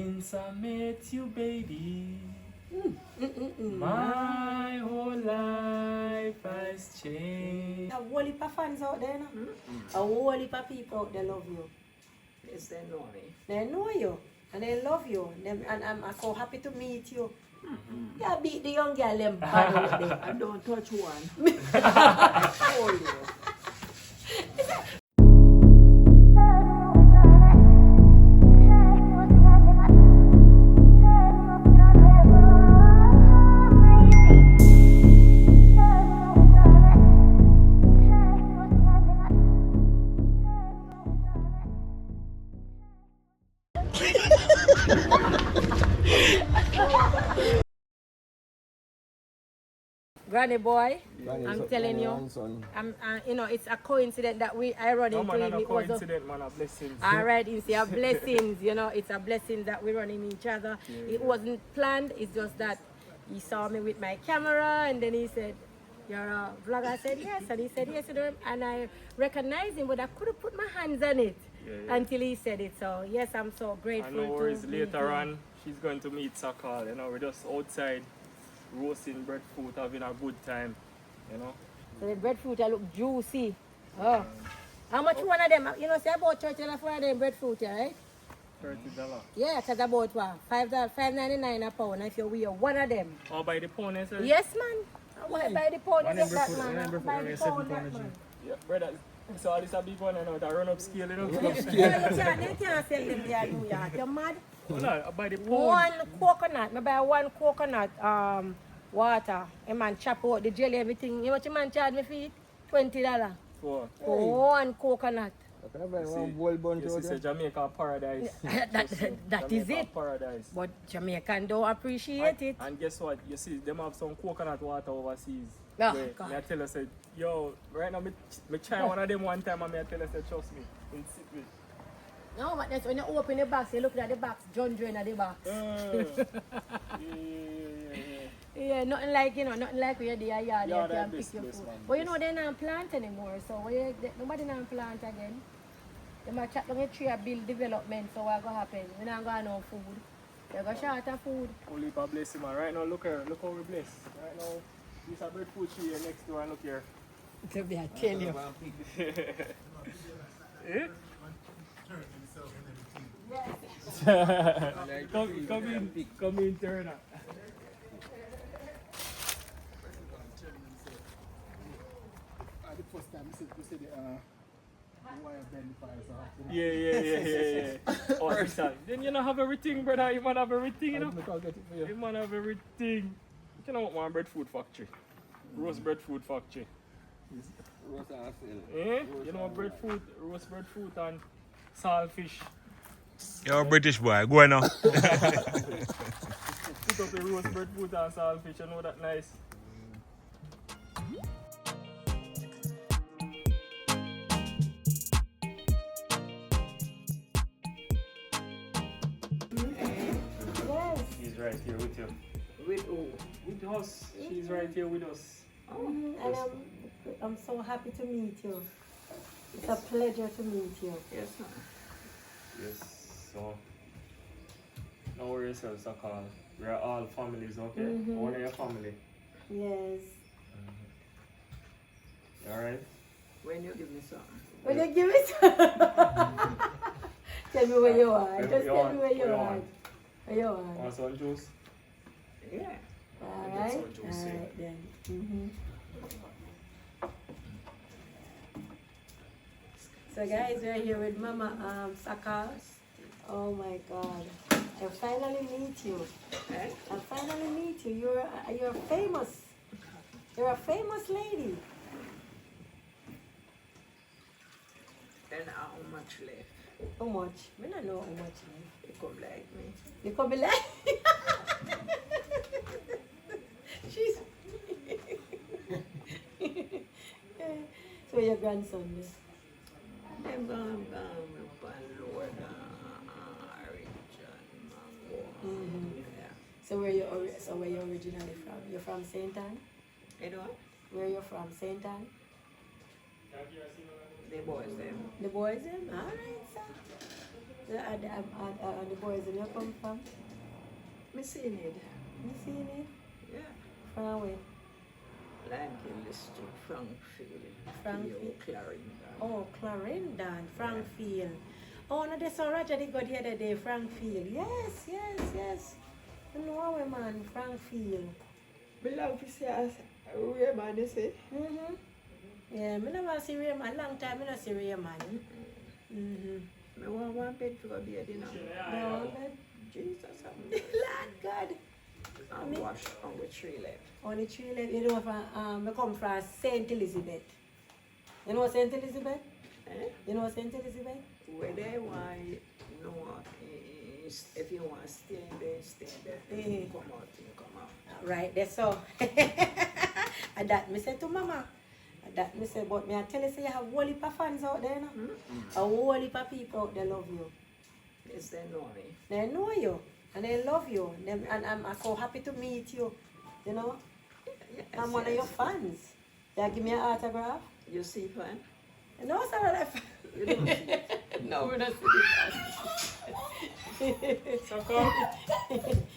Since I met you, baby, my whole life has changed. A whole heap of fans out there, no? A whole heap of people out there love you. Yes, they know me. They know you and they love you. And I'm so happy to meet you. Yeah, beat the young girl them bad out there. I don't touch one. Hold you. Granny boy, I'm telling you, you know, it's a coincidence that I run into him. It was coincidence, man, a blessing. All right, it's a blessings, you know, it's a blessing that we run in each other. Yeah. It wasn't planned, it's just that he saw me with my camera and then he said, "You're a vlogger?" I said, "Yes," and he said, "Yes," and I recognized him, but I couldn't put my hands on it until he said it. So, yes, I'm so grateful. I know worries, later on, she's going to meet Sacral, you know, we're just outside roasting breadfruit, having a good time, you know. So the breadfruit look juicy. Oh. How much one of them? You know, say about $30 for them breadfruit, right? $30. Yeah, because about what? $5.99 a pound if you wear one of them. Oh, by the pound, you say? Yes, man. By the pound, you get that, man. By the pound, that, man. Yeah, brother. So all this a big one, you know, that run up scale, you know. You can't sell them there in New York. You're mad? No, by the pound. One coconut. I buy one coconut water. A man chop out the jelly, everything. You know what your man charge me for it? $20. For one coconut. This is Jamaican paradise. that is it. Paradise. But Jamaican don't appreciate it. And guess what? You see, them have some coconut water overseas. Oh, where God. I tell her, say, yo, right now, I try one of them one time and I tell her, say, trust me, in sit with. No, but that's when you open the box, you look at the box, John Drain at the box. Yeah, nothing like, you know, nothing like where you're there, you can pick your food. But you know, they're not plant anymore, so nobody not plant again. They might chat down a tree and build development, so what's going to happen? We're not going to have no food. You're going to short of food. Only for blessing, man. Right now, look here, look how we bless. Right now, this is a breadfruit tree here next door, and look here. To be, I tell you. Eh? Come in, Turner. The first time we said wire bend fires. Yeah. Oh, listen, then you don't have everything, brother. You might have everything, you know. You might have everything. You know what, one breadfruit factory. Roast breadfruit factory. Roast and Eh? You know breadfruit, roast breadfruit and saltfish. You're a British boy, go on now. Put up the roast breadfruit and saltfish, you know that nice. Yes. She's right here with you. With who? With us. She's right here with us. And I'm so happy to meet you. It's a pleasure to meet you. Yes, ma'am. Yes, so no worries, Sacral. We're all families, okay? One of your family. Yes. Alright? When you give me some. Will you give it? Tell me where you are. Just tell me where you are. Where you are. Want some juice? Yeah. Alright. some juice, Alright then. So guys, we're here with Mama Sacral. Oh my God. I finally meet you. Eh? I finally meet you. You're famous. You're a famous lady. And how much left? How much? I don't know how much. You come like me. You come be like she's so your grandson is. I'm going up and Lord Orange and Mango. Yeah. So where you originally from? You're from St.Ann? You know? Where you from? St.Ann? The boys them. The boys them? Alright, sir. The boys in your come from? Me seen it. You seen it? Yeah. Far away. Landhill District, Frankfield. Frankfield. Clarendon. Oh, Clarendon, Frankfield. Oh, no, that's all right. I did go the other day, Frankfield. Yes. You know our man, Frankfield. Me love to see us. Raymond, you see? Mm-hmm. Yeah, I never see Raymond. Long time I don't see Raymond. Mm-hmm. Me want one bed for a bed, you know. No, but Jesus, I'm Lord God. and wash on the tree left. Only 3 left. You know, I come from St. Elizabeth. You know St. Elizabeth? Eh? You know St. Elizabeth? Where they want, you know, if you want to stay there, stay there. Eh. Come out, you come out. Right, that's all. And that me say to Mama. And that me say, but me I tell you, say you have a whole heap of fans out there, no? A whole heap of people out there love you. Yes, they know me. They know you and they love you. And I'm so happy to meet you. You know? Yes, I'm one of your fans. You give me an autograph? You see, fan? No, sir. You don't see it? No, we're not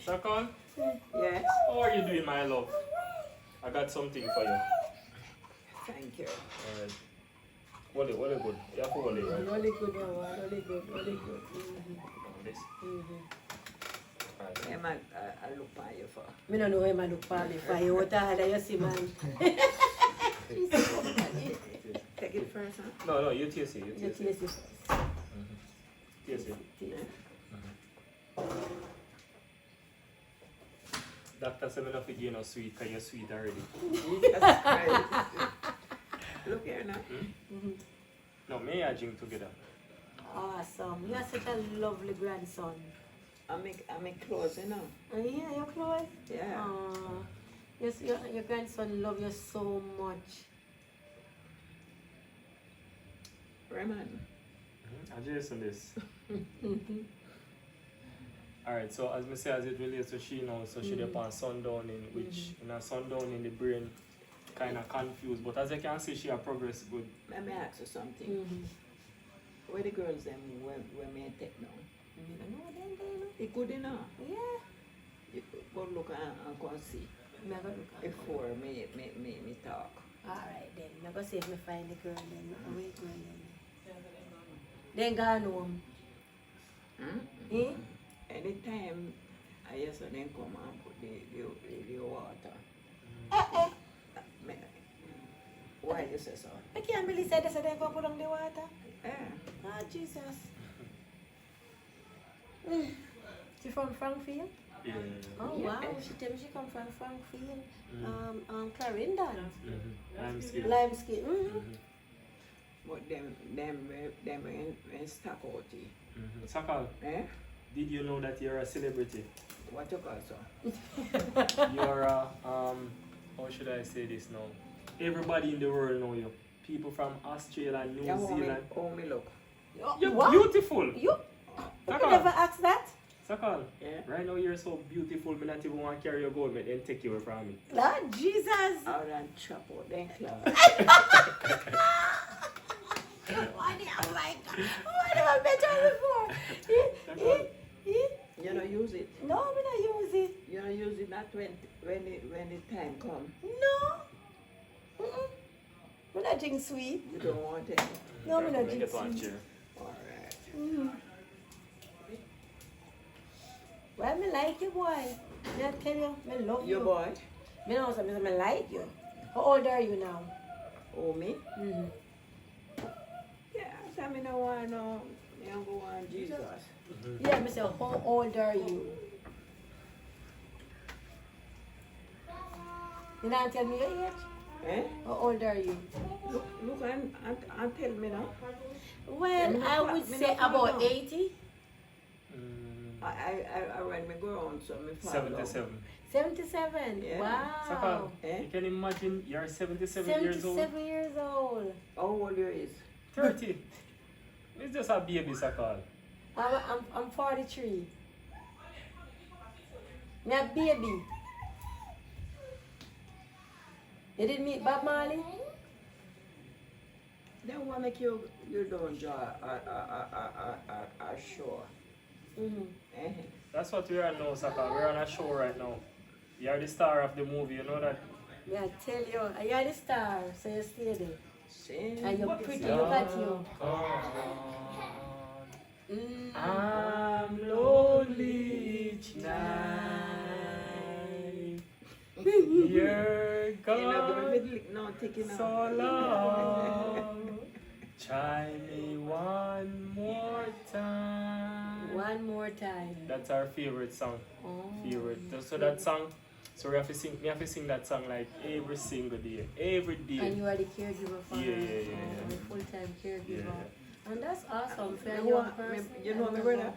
Sacral, Yes. how are you doing, my love? I got something for you. Thank you. Alright. What is good? You have to hold it, right? Really good, really good, really good. This. Alright. I look at you for. I don't know where I look for before you what the you see, man. Take it first, huh? No, you taste it. You taste it first. Taste it. Taste. Doctor said me not to give you no sweet because you're sweet already. Jesus Christ. Look here now. No, me and I drink together. Awesome. You are such a lovely grandson. I make clothes, you know. Oh, yeah, your clothes? Yeah. Yes, your grandson love you so much. Raymond. I just on this. Alright, so as I say, as it relates to she now, so she upon sundown in which in a sundown in the brain kind of confused, but as you can see, she has progress good. Let me ask you something. Where the girls them where me take now? It good enough. Yeah. You go look and go see. Never look Before me talk. Alright then. I'm going to see if I find the girl then. Wait, girl then. Then go home. Eh? Anytime I used to then come and put the water. Why you say so? I can't believe that they go put on the water. Yeah. Ah, Jesus. She from Frankfield? Yeah. Oh, wow. She tell me she come from Frankfield. Clarendon. Limeskin. But them when stuck out here. Sacral, Eh? did you know that you're a celebrity? What you call so? You're a, how should I say this now? Everybody in the world know you. People from Australia, New Zealand. How me look? You're What? beautiful. You Sacral, never asked that? Sacral, Yeah. right now you're so beautiful, me not even want to carry your gold, but then take you away from me. Lord Jesus. Out and chop out them clothes. Why did I like why did I bet you before? You don't use it. No, we don't use it. You don't use it not when the time come. No. We not drink sweet. You don't want it. No, we not Make drink it one sweet. chair. Alright. Well, me like you, boy. Me I tell you, me love you. You boy? Me know something, me like you. How old are you now? Oh me? Mm-hmm. Yeah, I me no want no younger one Jesus. Yeah, me say, how old are you? You not tell me your age? Eh? How old are you? Look and tell me now. Well, I would say about 80. I when me go on so me fall 77. 77? Yeah. Sacral, Wow. Eh? you can imagine you're 77 years old. 77 years old. How old you is? 30. It's just a baby, Sacral. I'm 43. Me a baby. You didn't meet Bob Marley? Then what make you don't enjoy a show? Eh? That's what we are now, Sacral. We're on a show right now. You are the star of the movie, you know that? Yeah, I tell you, you're the star, so you stay there. See? And you're pretty, look at you. I'm lonely each night. You're gone No, taking so long. Try me one more time. One more time. That's our favorite song. Oh. Favorite. So that song, so we have to sing that song like every single day. Every day. And you are the caregiver for Yeah, her. yeah, yeah, Oh, yeah. full-time caregiver. Yeah. And that's awesome for a You young know, person. you know my brother?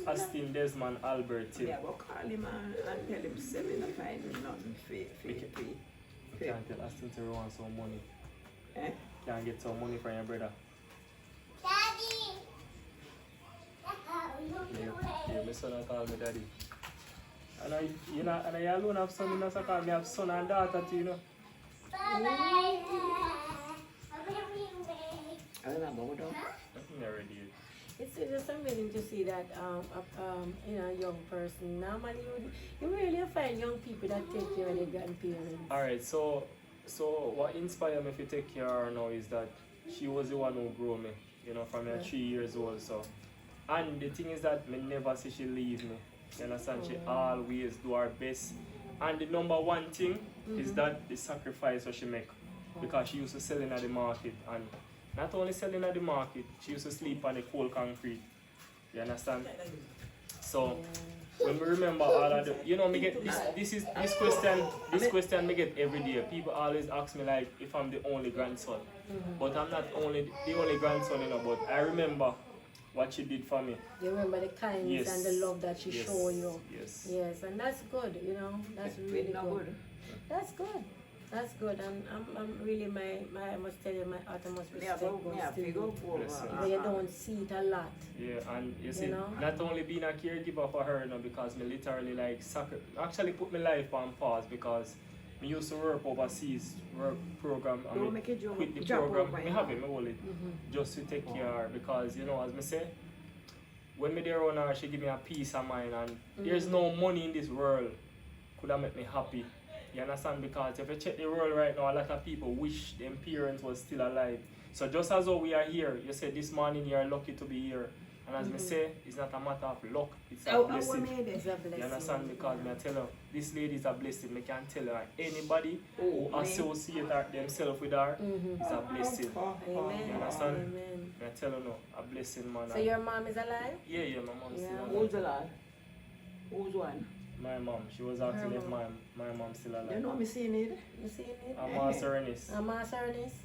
Austin Desmond Albert Tim. Yeah, but call him and tell him say me not find nothing free. Can't tell Austin to want some money. Eh? Can't get some money from your brother. Yeah, my son call me daddy. And I alone have son, you know, so call me have son and daughter too, you know. I don't know about that. Nothing already. It's just amazing to see that you know, young person. Normally you really find young people that take care of their grandparents. Alright, so what inspired me to take care of her now is that she was the one who grew me, you know, from 3 years old. So, and the thing is that me never see she leave me. You understand? She always do her best. And the number one thing is that the sacrifice that she make, because she used to sell in at the market, and not only selling at the market, she used to sleep on the cold concrete. You understand? So when we remember all of the, you know, me get this question me get every day. People always ask me like if I'm the only grandson, but I'm not the only grandson, you know. But I remember what she did for me. You remember the kindness and the love that she showed you. Yes. Yes, and that's good, you know. That's really good. That's good. That's good, and I'm really I must tell you, my utmost respect goes to you. But you don't see it a lot. Yeah, and you see, know? not only being a caregiver for her, you know, because me literally like actually put my life on pause because me used to work overseas, work program, and me quit the program. Me have it, me hold it, just to take care of her because, you know, as me say, when me there on her, she give me a peace of mind, and there's no money in this world could have made me happy. You understand? Because if you check the world right now, a lot of people wish their parents was still alive. So just as though we are here, you said this morning you are lucky to be here. And as me say, it's not a matter of luck, it's a blessing. It's a blessing. You understand? Because me I tell her, this lady is a blessing. Me can tell her anybody who associate themselves with her is a blessing. Amen. You understand? Amen. Me I tell her no, a blessing, man. So your mom is alive? Yeah, my mom is still alive. Who's alive? Who's one? My mom. She was asking if my mom still alive. You know me seeing it? You see it? Master Ernest. Master Ernest?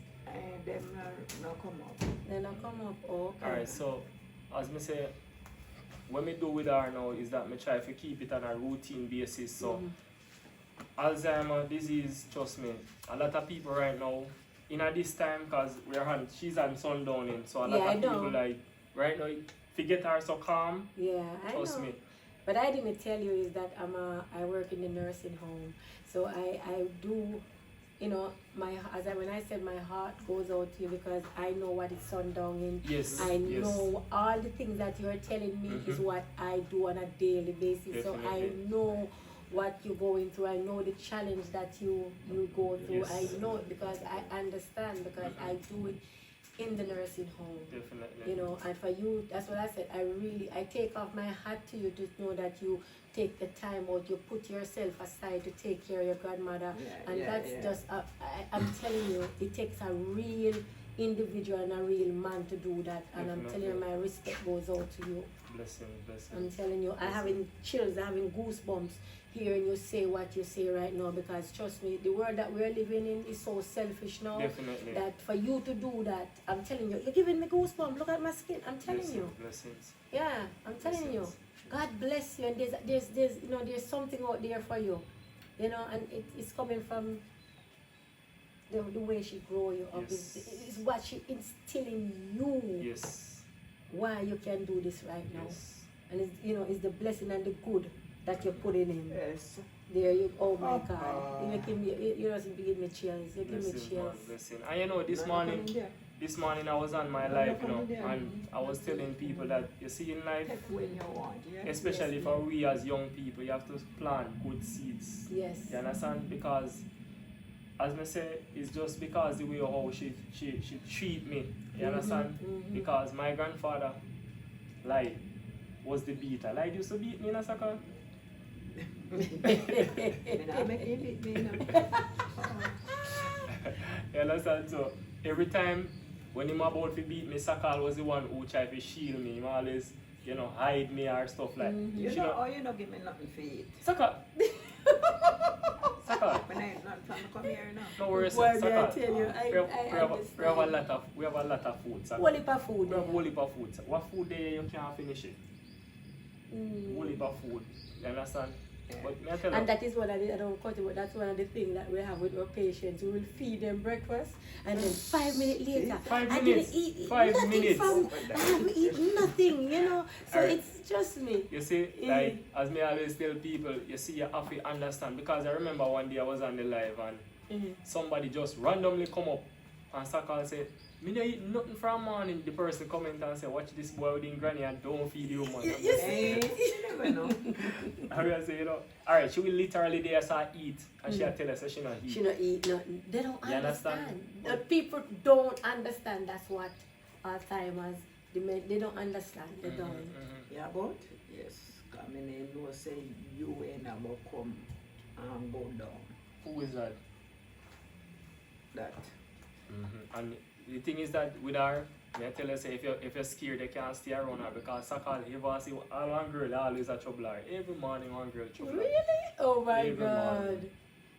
Them not come up. They not come up. Oh, okay. Alright, so as me say, what me do with her now is that me try to keep it on a routine basis. So Alzheimer's disease, trust me, a lot of people right now, at this time, because she's on sundowning, so a lot of people like right now forget her so calm. Yeah, I trust know. me. But I didn't tell you is that I work in the nursing home, so I do, you know, when I said my heart goes out to you because I know what is sundowning. Yes. I know all the things that you're telling me is what I do on a daily basis. Definitely. So I know what you're going through. I know the challenge that you go through. Yes. I know it because I understand because I do it in the nursing home. Definitely. You know, and for you, that's what I said. I take off my hat to you to know that you take the time out, you put yourself aside to take care of your grandmother. Just, I'm telling you, it takes a real individual and a real man to do that. And Definitely. I'm telling you, my respect goes out to you. Blessing. I'm telling you, I'm having chills, I'm having goosebumps hearing you say what you say right now because trust me, the world that we're living in is so selfish now. Definitely. That for you to do that, I'm telling you, you're giving me goosebumps. Look at my skin. I'm telling you. Blessings. Yeah, I'm telling you. God bless you, and there's you know, there's something out there for you, you know, and it's coming from the way she grow you up. Yes. It's what she instilling you. Yes. Why you can do this right now, Yes. and it's, you know, it's the blessing and the good that you're putting in. Yes. There you, oh my God, you give me chills. You give me chills. Blessing. And you know, this morning, this morning I was on my life, you know, and I was telling people that you see in life, Take when you want, yeah. especially for we as young people, you have to plant good seeds. Yes. You understand? Because as I say, it's just because the way how she treat me. You understand? Because my grandfather, like, was the beater. Like, used to beat me in a soccer. You understand? So every time when him about to beat me, Sacral was the one who tried to shield me. He always, you know, hide me or stuff like. You know, give me nothing for it. Sacral. Sacral. When I not trying to come here now. No worries, Well, Sacral. I tell you, We have a lot of food. Sacral. Whole heap of food. We have a whole heap of food. What food there you can't finish it? Whole heap of food. You understand? But me I tell you, And that is one of the, I don't cut it, but that's one of the things that we have with our patients. We will feed them breakfast and then 5 minutes later, 5 I minutes. didn't eat 5 nothing minutes. I haven't eaten nothing, you know. So Alright. it's just me. you see, like, as me always tell people, you see, you have to understand. Because I remember one day I was on the live and somebody just randomly come up and Sacral said, me no eat nothing from morning. The person comment and say, watch this boy with him granny and don't feed you, man. You see? You never know. I will say, you know, alright, she will literally there so eat and she'll tell us that she not eat. She don't eat nothing. They don't You understand? understand. The people don't understand. That's what Alzheimer's, they don't understand. They don't. Yeah, but yes, I mean, you know, say you ain't about come and go down. Who is that? That. And the thing is that with her, I tell her, say, if you're scared, they can't stay around her because Sacral, if I see one girl, always a trouble her. Every morning, one girl trouble her. Really? Oh my Every God. morning.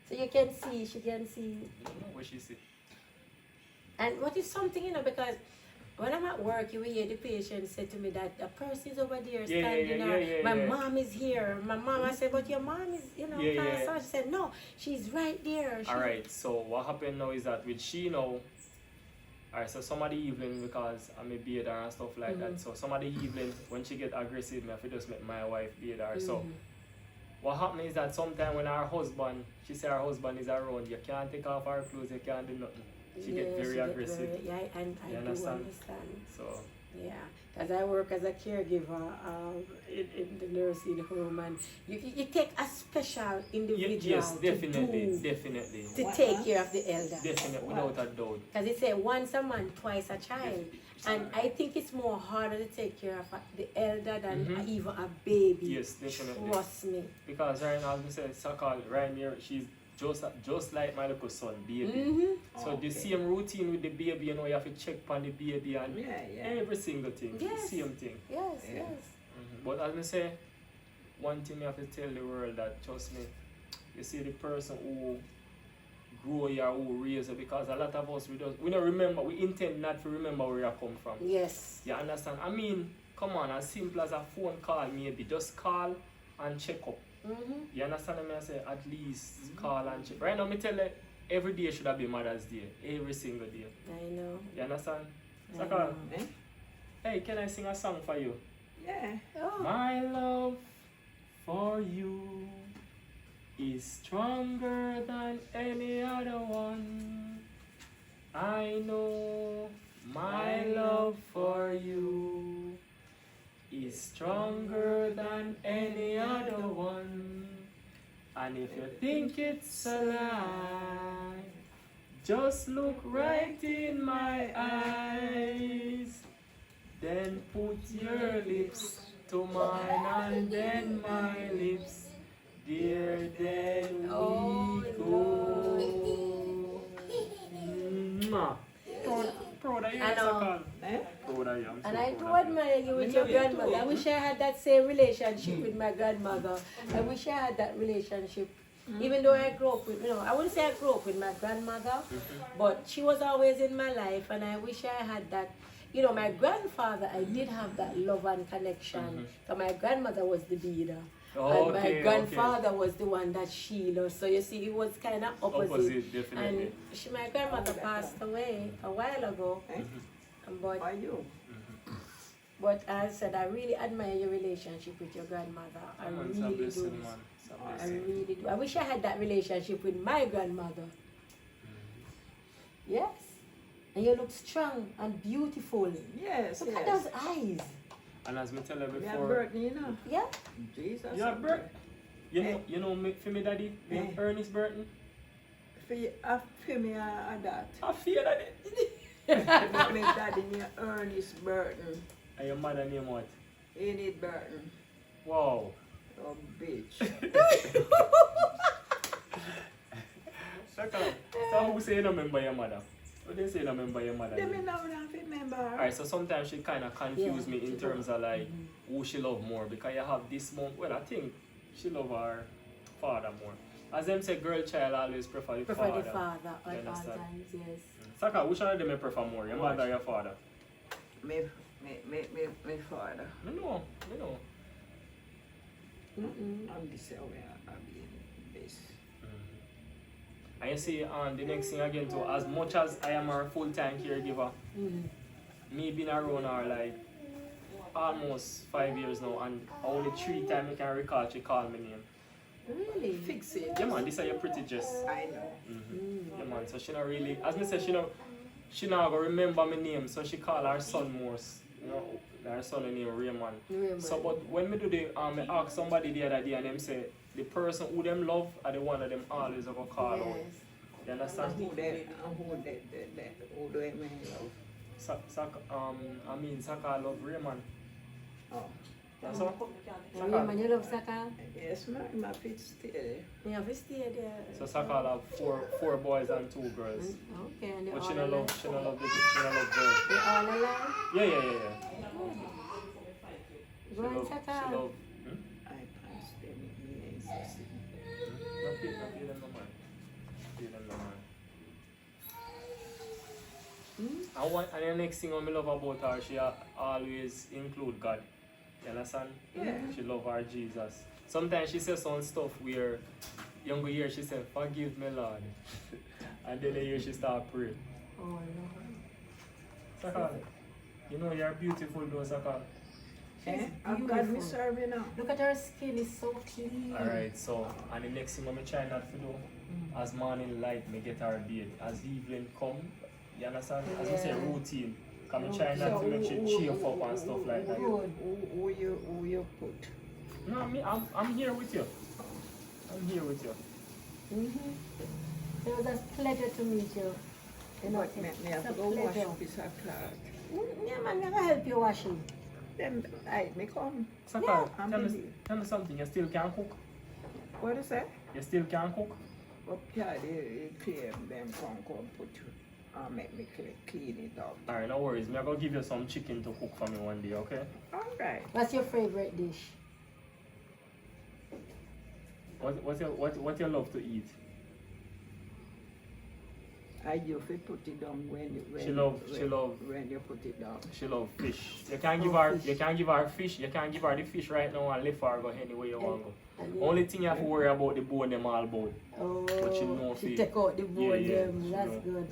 So you can see, she can see. You know what she say? And what is something, you know, because when I'm at work, you will hear the patient say to me that a person is over there standing there. My mom is here. My mom, I said, but your mom is, you know, so she said, no, she's right there. Alright, so what happened now is that with she now, alright, so some of the evening, because I'm a bather and stuff like that, so some of the evening, when she get aggressive, I have to just make my wife bathe her. So what happened is that sometimes when her husband, she say her husband is around, you can't take off her clothes, you can't do nothing. She get very aggressive. And I do understand. So yeah, because I work as a caregiver in the nursing home, and you take a special individual yes, definitely. to take care of the elder. Definitely, without a doubt. Because it say once a man, twice a child. And I think it's more harder to take care of the elder than even a baby. Yes, definitely. Trust me. Because right now, as I said, Sacral, right here, she's just like my little son, baby. So the same routine with the baby, you know, you have to check on the baby and every single thing. Yes. Same thing. Yes. But as I say, one thing you have to tell the world that, trust me, you see the person who grow you or who raise you, because a lot of us, we don't remember, we intend not to remember where you come from. Yes. You understand? I mean, come on, as simple as a phone call, maybe just call and check up. You understand what I say? At least call and check. Right now, me tell you, every day should have been Mother's Day. Every single day. I know. You understand? Sacral, hey, can I sing a song for you? Yeah. Oh. My love for you is stronger than any other one. I know my love for you is stronger than any other one. And if you think it's a lie, just look right in my eyes. Then put your lips to mine and then my lips. Dear, then we go. Proud of you, Sacral. Proud of you. I'm so And I do proud of you. admire you with your grandmother. I wish I had that same relationship with my grandmother. I wish I had that relationship. Even though I grew up with, I wouldn't say I grew up with my grandmother, but she was always in my life, and I wish I had that. My grandfather, I did have that love and connection. So my grandmother was the leader. And my grandfather was the one that shielded us. So you see, it was kind of opposite. Definitely. And my grandmother passed away a while ago. By you. But as I said, I really admire your relationship with your grandmother. I really do. I really do. I wish I had that relationship with my grandmother. Yes. And you look strong and beautiful. Yes, Look at yes. those eyes. And as me tell her We have before, birthday, you know. Yeah? Jesus. you have birth. You know me, for me daddy, me Eh. Ernest Burton. For me, that. I fear daddy. My daddy named Ernest Burton. And your mother name what? Enid Burton. Wow. Oh, bitch. So who say you don't remember your mother? What they say you don't remember your mother? Let me know now if you remember. Alright, so sometimes she kind of confuse Yeah, me in she terms of like who she love more, because you have this mom. Well, I think she love her father more. As them say, girl child always prefer the Prefer father. the father You at all understand? times, yes. Saka, which one of them you prefer more, your mother or your father? My father. No, no. I'm the same way I be this. And you see, the next thing again too, as much as I am her full-time caregiver, me being around her like almost 5 years now, and only 3 times I can recall she called me name. Really? Fix it. Yeah man, this is your pretty dress. I know. Yeah man, so she not really, as me say, she not gonna remember my name, so she call her son Morse. You know, her son name Raymond. So but when me do the me ask somebody the other day and them say the person who them love are the one that them always gonna call out. Yes. You understand? Who do I mean love? I mean Sacral love Raymond. Oh. That's all. Raymond, you love Sacral? Yes, my feet stay there. You have to stay there. So Sacral have four boys and 2 girls. Okay, and they But all she not alive? love girls. They all alive? Yeah. Go on, Sacral. She love. I can't stay with me and Sassy. Not pay them no man. Pay them no man. And the next thing I love about her, she always include God. You understand? Yeah. She love her Jesus. Sometimes she says some stuff where younger year she said, "Forgive me, Lord," and then the year she start praying. Oh, no. Sacral, you know you're beautiful though, Sacral. Eh? I've got me serving now. Look at her skin, it's so clean. Alright, so and the next thing I'm trying not to do, as morning light, me get her bathe. As evening come, you understand? As we say, Yeah. routine. Come and try not to make she cheer up and stuff like that. Good. Who you put? No, I'm here with you. I'm here with you. It was a pleasure to meet you. You know, But me have it's to a go wash pleasure. piece of cloth. Yeah, man, never help you washing. Then me come. Sacral, I'm tell busy. me something. You still can cook? What is that? You still can cook? Up here, they clear them come put make me clean it up. Alright, no worries. I'm gonna give you some chicken to cook for me one day, okay? Alright. What's your favorite dish? What you love to eat? I used to put it down when you put it down. She love fish. You can give her fish. You can give her the fish right now and let her go anywhere you want to go. Only thing you have to worry about the bone them all about. Oh, But she know she feed. take out the bone. Yeah, Them. she That's know. good.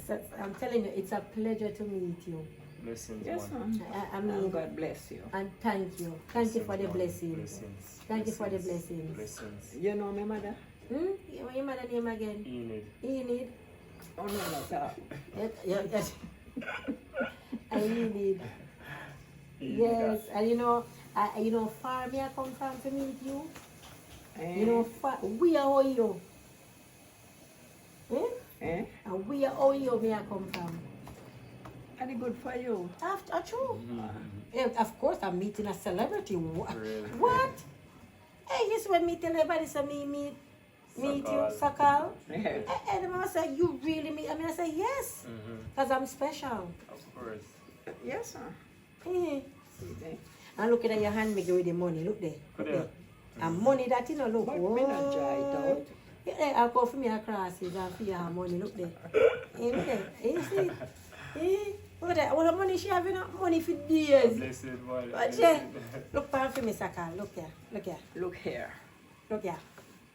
So, I'm telling you, it's a pleasure to meet you. Blessings, Yes, man. ma'am. I mean, God bless you. and thank you. Thank you for the man. blessings. Blessings. Thank you for the blessings. Blessings. You know my mother? What your mother name again? Enid. Enid. Oh no, not that. Yes. I need. Enid. Yes, and you know, far me I come from to meet you. You know, far, we are you. Eh? And we are you me I come from. Are they good for you? After true. Mhm. Yeah, of course, I'm meeting a celebrity. Really? What? Hey, this when me tell everybody say me meet you, Sacral. Eh? And the man say, you really meet? I mean, I say yes, because I'm special. Of course. Yes, sir. Eh. See there. And look at your hand make with the money. Look there. Look Yeah. there. And money that you know, look. But me not dry it out. Yeah, I'll go for me across it and for your money. Look there. Look there. You see? Look at that. All the money she have, money for years. Blessed boy. But yeah, look for me, Sacral. Look here. Look here. Look here. Look here.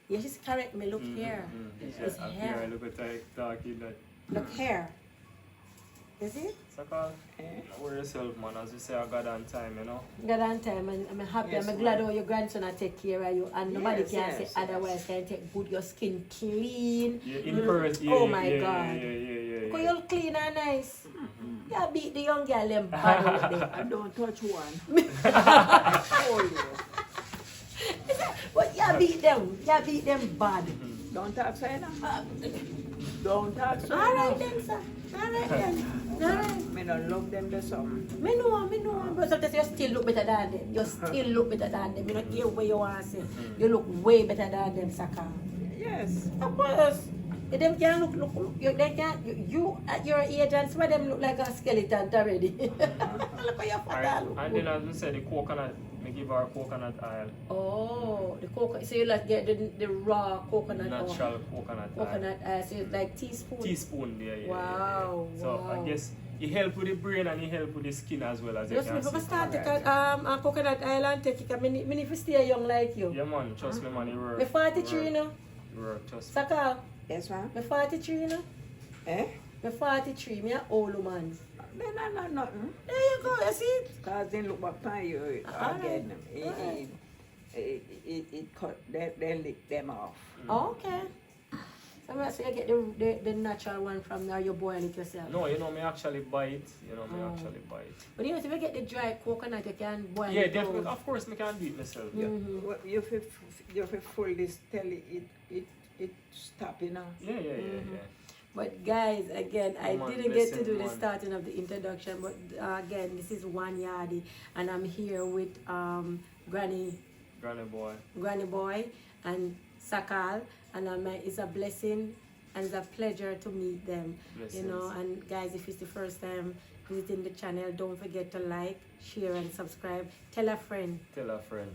Yeah, she's correct me. Look here. It's hair. Look at that talking that. Look here. You see? Sacral, Eh? worry yourself, man. As we say, I got on time, you know. God on time, and I'm happy. Yes, I'm glad how your grandson will take care of you, and nobody Yes, can yes, say yes. otherwise. Can take good your skin clean. Yeah, in person. Yeah, Oh yeah, my yeah, God. Yeah. Look how you clean and nice. You beat the young girl them bad out there. I don't touch one. Hold you. But you beat them. You beat them bad. Don't talk so enough. Don't talk so Alright enough. then, sir. Alright then. Alright. Me don't love them the song. Me know. But sometimes you still look better than them. You still look better than them. You don't care what you want to say. You look way better than them, Sacral. Yes. Of course. Them can look. They can. You at your age and some of them look like a skeleton already. Look how your father look. And then as we said, the coconut, me give her coconut oil. Oh, the coconut. So you like get the raw coconut oil. Natural coconut oil. Coconut oil. So it's like teaspoon. Teaspoon there, yeah. Wow, So wow. I guess it help with the brain and it help with the skin as well as you Just can before I see. start take a coconut oil and take it, because I need to stay young like you. Yeah man, trust me man, you work. Me 43, you know. You work, trust me. Sacral, Yes, ma'am. me 43, you know. Eh? Me 43, me an old woman. No, nothing. There you go, you see it? Cause they look back on you again. It cut, they lick them off. Okay. So I say you get the natural one from there, you boil it yourself. No, you know me actually buy it. You know me actually buy it. But you know, if you get the dry coconut, you can boil Yeah, it. definitely. Of course, me can do it myself. Yeah. Well, you feel full this tell it stop, you know. Yeah. But guys, again, I Man, didn't get to listen, do the man. starting of the introduction, but again, this is YARDIE, and I'm here with Granny Boy. and Sacral, and it's a blessing and it's a pleasure to meet them. Blessings. You know, and guys, if it's the first time visiting the channel, don't forget to like, share, and subscribe. Tell a friend. Tell a friend.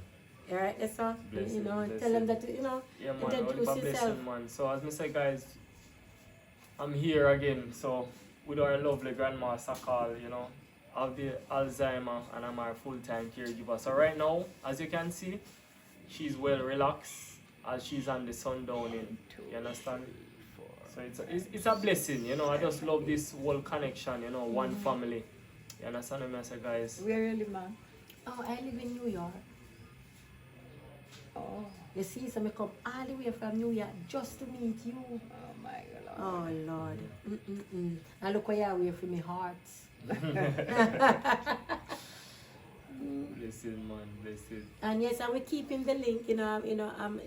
Alright, that's all. Blessing, You know, blessing. tell them that, you know, Yeah man, introduce only for yourself. blessing man. So as I say guys, I'm here again. So with our lovely grandma Sacral, you know, of the Alzheimer, and I'm our full-time caregiver. So right now, as you can see, she's well relaxed as she's on the sundowning. You understand? So it's a blessing, you know. I just love this whole connection, you know, one family. You understand what I say, guys? Where you live, man? Oh, I live in New York. Oh, You see, so I come all the way from New York just to meet you. oh my God. Oh, Lord. And look where you're away from my heart. Blessing, man, blessing. And yes, and we're keeping the link, you know,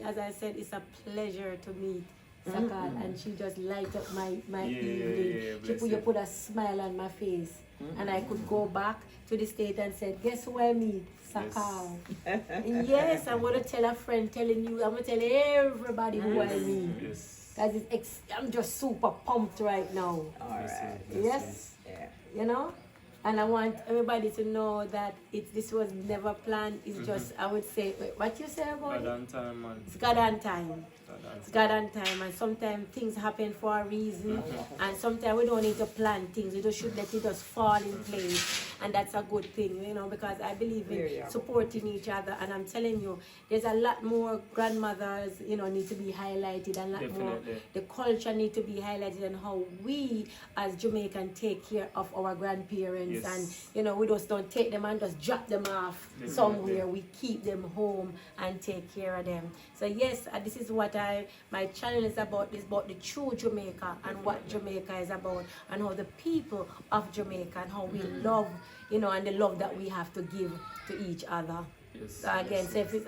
as I said, it's a pleasure to meet Sacral, and she just light up my evening. You put a smile on my face, and I could go back to the state and say, guess who I meet? Sacral. Yes, I'm going to tell a friend, I'm going to tell everybody who I meet. Yes. Guys, I'm just super pumped right now. All right. Yes, Yeah. you know? And I want everybody to know that this was never planned. It's just, I would say, wait, what you say about God it? on time, man. It's God on time. God on It's God on time, and sometimes things happen for a reason, and sometimes we don't need to plan things. We just should let it just fall in place, and that's a good thing, you know, because I believe in supporting each other. And I'm telling you, there's a lot more grandmothers, you know, need to be highlighted, and a lot more the culture need to be highlighted, and how we as Jamaican take care of our grandparents, and you know, we just don't take them and just drop them off somewhere. We keep them home and take care of them. So yes, this is what my channel is about. Is about the true Jamaica and what Jamaica is about, and how the people of Jamaica and how we love, you know, and the love that we have to give to each other. Yes. So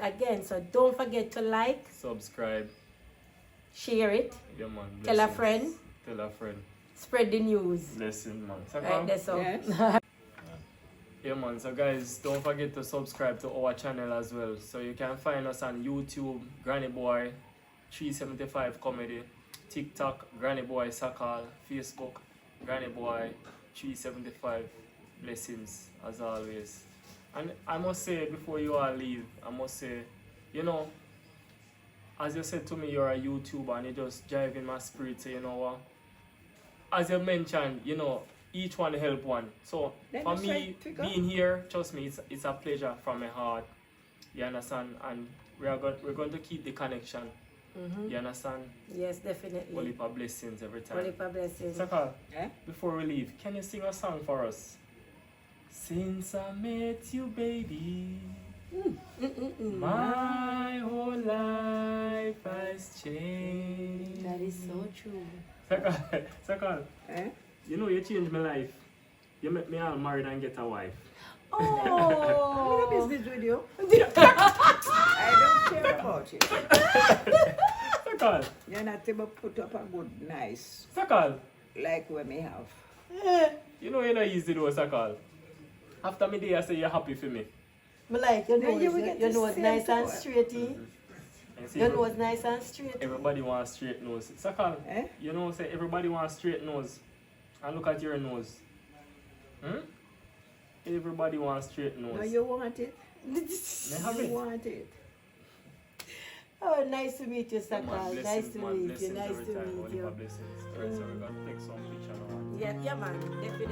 again, so don't forget to like, subscribe, share it, yeah, man. tell a Blessings. friend, Tell a friend. spread the news. Blessing, man. Right, that's all. Yes. Yeah man, so guys, don't forget to subscribe to our channel as well. So you can find us on YouTube, Granny Boy 375 Comedy, TikTok, Granny Boy Sacral, Facebook, Granny Boy 375. Blessings as always. And I must say, before you all leave, I must say, you know, as you said to me, you're a YouTuber, and it just drive in my spirit, so you know what? As you mentioned, you know, each one help one. So for me, being here, trust me, it's a pleasure from my heart. You understand? And we're going to keep the connection. You understand? Yes, definitely. Only for blessings every time. Only for blessings. Sacral, Eh? before we leave, can you sing a song for us? Since I met you, baby, my whole life has changed. That is so true. Sacral, Eh? You know, you changed my life. You make me all married and get a wife. Oh, what business with you? I don't care about you. Sacral, You're not able to put up a good, nice, Sacral. like what me have. You know you're not easy though, Sacral. After me day, I say you're happy for me. Me like your Then nose. you will get Your the nose same nice and toy. straight. And see, Your nose nice and straight. everybody wants straight nose. Sacral, Eh? you know, say everybody wants straight nose. And look at your nose. Hmm? Everybody wants straight nose. No, you want it. Me have You it. want it. Oh, nice to meet you, Man, Sacral. Nice blessings, to man, meet you. blessings Nice every to time. meet Only you. for blessings. Alright, so we gotta take some picture now. Yeah, man, definitely.